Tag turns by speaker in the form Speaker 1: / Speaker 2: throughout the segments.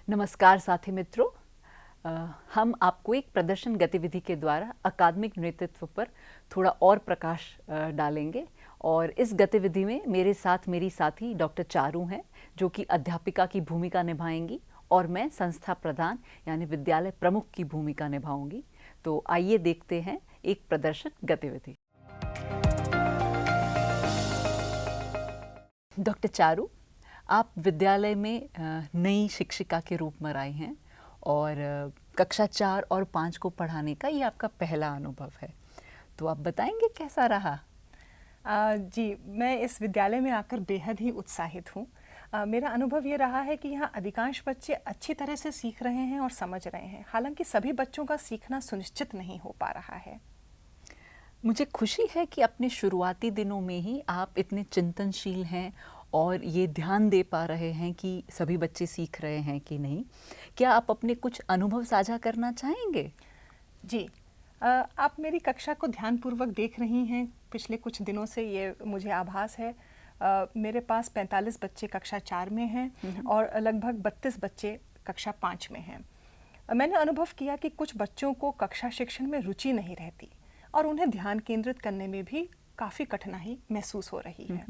Speaker 1: नमस्कार साथी मित्रों। हम आपको एक प्रदर्शन गतिविधि के द्वारा अकादमिक नेतृत्व पर थोड़ा और प्रकाश डालेंगे और इस गतिविधि में मेरे साथ मेरी साथी डॉक्टर चारू हैं जो कि अध्यापिका की भूमिका निभाएंगी और मैं संस्था प्रधान यानी विद्यालय प्रमुख की भूमिका निभाऊंगी। तो आइए देखते हैं एक प्रदर्शन गतिविधि। डॉक्टर चारू, आप विद्यालय में नई शिक्षिका के रूप में आई हैं और कक्षा 4 और 5 को पढ़ाने का ये आपका पहला अनुभव है, तो आप बताएंगे कैसा रहा?
Speaker 2: जी, मैं इस विद्यालय में आकर बेहद ही उत्साहित हूँ। मेरा अनुभव ये रहा है कि यहाँ अधिकांश बच्चे अच्छी तरह से सीख रहे हैं और समझ रहे हैं, हालांकि सभी बच्चों का सीखना सुनिश्चित नहीं हो पा रहा है।
Speaker 1: मुझे खुशी है कि अपने शुरुआती दिनों में ही आप इतने चिंतनशील हैं और ये ध्यान दे पा रहे हैं कि सभी बच्चे सीख रहे हैं कि नहीं। क्या आप अपने कुछ अनुभव साझा करना चाहेंगे?
Speaker 2: जी, आप मेरी कक्षा को ध्यानपूर्वक देख रही हैं पिछले कुछ दिनों से, ये मुझे आभास है। मेरे पास 45 बच्चे कक्षा 4 में हैं और लगभग 32 बच्चे कक्षा 5 में हैं। मैंने अनुभव किया कि कुछ बच्चों को कक्षा शिक्षण में रुचि नहीं रहती और उन्हें ध्यान केंद्रित करने में भी काफ़ी कठिनाई महसूस हो रही है।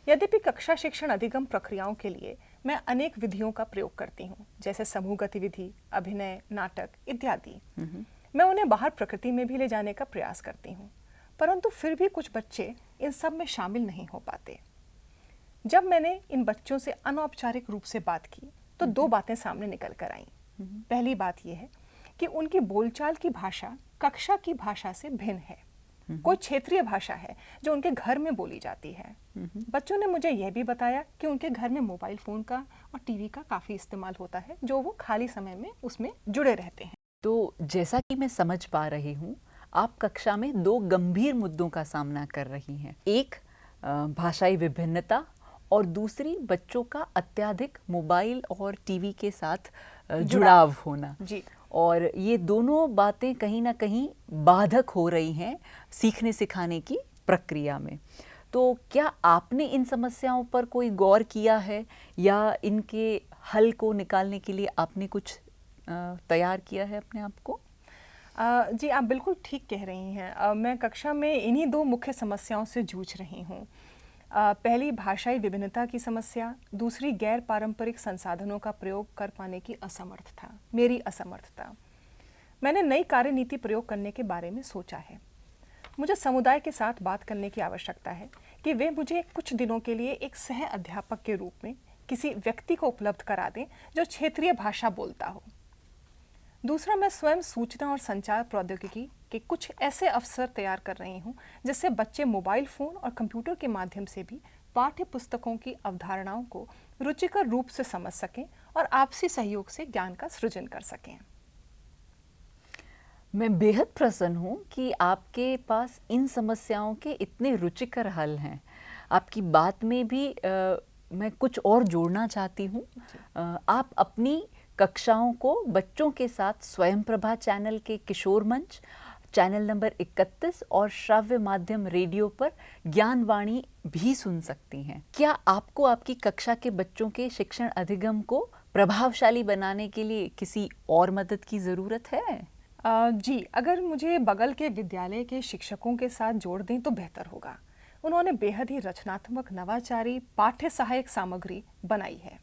Speaker 2: यद्यपि कक्षा शिक्षण अधिगम प्रक्रियाओं के लिए मैं अनेक विधियों का प्रयोग करती हूँ, जैसे समूह गतिविधि, अभिनय, नाटक इत्यादि। मैं उन्हें बाहर प्रकृति में भी ले जाने का प्रयास करती हूँ, परंतु फिर भी कुछ बच्चे इन सब में शामिल नहीं हो पाते। जब मैंने इन बच्चों से अनौपचारिक रूप से बात की तो दो बातें सामने निकल कर आईं। पहली बात यह है कि उनकी बोलचाल की भाषा कक्षा की भाषा से भिन्न है। कोई क्षेत्रीय भाषा है जो उनके घर में बोली जाती है। बच्चों ने मुझे यह भी बताया कि उनके घर में मोबाइल फ़ोन का और टीवी का काफ़ी इस्तेमाल होता है, जो वो खाली समय में उसमें जुड़े रहते हैं।
Speaker 1: तो जैसा कि मैं समझ पा रही हूँ, आप कक्षा में दो गंभीर मुद्दों का सामना कर रही हैं। एक भाषाई विभिन्नता और दूसरी बच्चों का अत्यधिक मोबाइल और टीवी के साथ जुड़ाव होना।
Speaker 2: जी,
Speaker 1: और ये दोनों बातें कहीं ना कहीं बाधक हो रही हैं सीखने सिखाने की प्रक्रिया में। तो क्या आपने इन समस्याओं पर कोई गौर किया है या इनके हल को निकालने के लिए आपने कुछ तैयार किया है अपने आप को?
Speaker 2: जी, आप बिल्कुल ठीक कह रही हैं। मैं कक्षा में इन्हीं दो मुख्य समस्याओं से जूझ रही हूँ। पहली भाषाई विभिन्नता की समस्या, दूसरी गैर पारंपरिक संसाधनों का प्रयोग कर पाने की असमर्थता, मेरी असमर्थता। मैंने नई कार्यनीति प्रयोग करने के बारे में सोचा है। मुझे समुदाय के साथ बात करने की आवश्यकता है कि वे मुझे कुछ दिनों के लिए एक सह अध्यापक के रूप में किसी व्यक्ति को उपलब्ध करा दें जो क्षेत्रीय भाषा बोलता हो। दूसरा, मैं स्वयं सूचना और संचार प्रौद्योगिकी के कुछ ऐसे अवसर तैयार कर रही हूँ जिससे बच्चे मोबाइल फ़ोन और कंप्यूटर के माध्यम से भी पाठ्य पुस्तकों की अवधारणाओं को रुचिकर रूप से समझ सकें और आपसी सहयोग से ज्ञान का सृजन कर सकें।
Speaker 1: मैं बेहद प्रसन्न हूँ कि आपके पास इन समस्याओं के इतने रुचिकर हल हैं। आपकी बात में भी मैं कुछ और जोड़ना चाहती हूँ। आप अपनी कक्षाओं को बच्चों के साथ स्वयं प्रभा चैनल के किशोर मंच, चैनल नंबर 31 और श्रव्य माध्यम रेडियो पर ज्ञानवाणी भी सुन सकती हैं। क्या आपको आपकी कक्षा के बच्चों के शिक्षण अधिगम को प्रभावशाली बनाने के लिए किसी और मदद की ज़रूरत है?
Speaker 2: जी, अगर मुझे बगल के विद्यालय के शिक्षकों के साथ जोड़ दें तो बेहतर होगा। उन्होंने बेहद ही रचनात्मक, नवाचारी पाठ्य सहायक सामग्री बनाई है।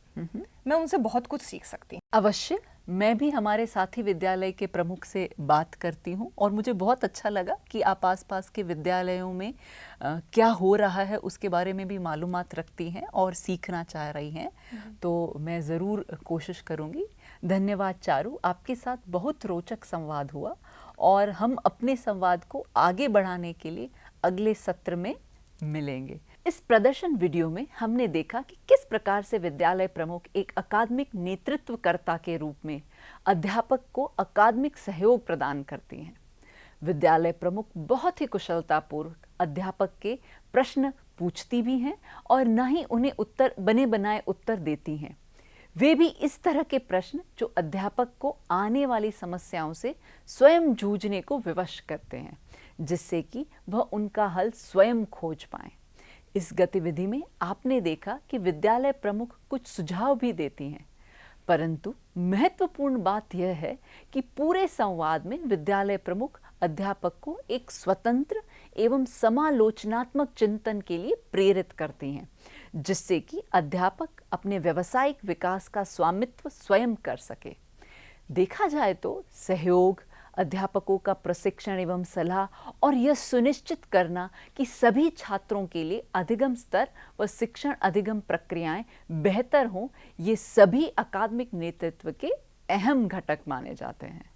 Speaker 2: मैं उनसे बहुत कुछ सीख सकती हूँ।
Speaker 1: अवश्य, मैं भी हमारे साथी विद्यालय के प्रमुख से बात करती हूँ और मुझे बहुत अच्छा लगा कि आप आसपास के विद्यालयों में क्या हो रहा है उसके बारे में भी मालूमात रखती हैं और सीखना चाह रही हैं। तो मैं ज़रूर कोशिश करूँगी। धन्यवाद चारू, आपके साथ बहुत रोचक संवाद हुआ और हम अपने संवाद को आगे बढ़ाने के लिए अगले सत्र में मिलेंगे। इस प्रदर्शन वीडियो में हमने देखा कि किस प्रकार से विद्यालय प्रमुख एक अकादमिक नेतृत्वकर्ता के रूप में अध्यापक को अकादमिक सहयोग प्रदान करती हैं। विद्यालय प्रमुख बहुत ही कुशलतापूर्वक अध्यापक के प्रश्न पूछती भी हैं और न ही उन्हें उत्तर बने बनाए उत्तर देती हैं। वे भी इस तरह के प्रश्न जो अध्यापक को आने वाली समस्याओं से स्वयं जूझने को विवश करते हैं, जिससे कि वह उनका हल स्वयं खोज पाएं। इस गतिविधि में आपने देखा कि विद्यालय प्रमुख कुछ सुझाव भी देती हैं, परंतु महत्वपूर्ण बात यह है कि पूरे संवाद में विद्यालय प्रमुख अध्यापक को एक स्वतंत्र एवं समालोचनात्मक चिंतन के लिए प्रेरित करती हैं, जिससे कि अध्यापक अपने व्यावसायिक विकास का स्वामित्व स्वयं कर सके। देखा जाए तो सहयोग, अध्यापकों का प्रशिक्षण एवं सलाह और यह सुनिश्चित करना कि सभी छात्रों के लिए अधिगम स्तर व शिक्षण अधिगम प्रक्रियाएं बेहतर हों, ये सभी अकादमिक नेतृत्व के अहम घटक माने जाते हैं।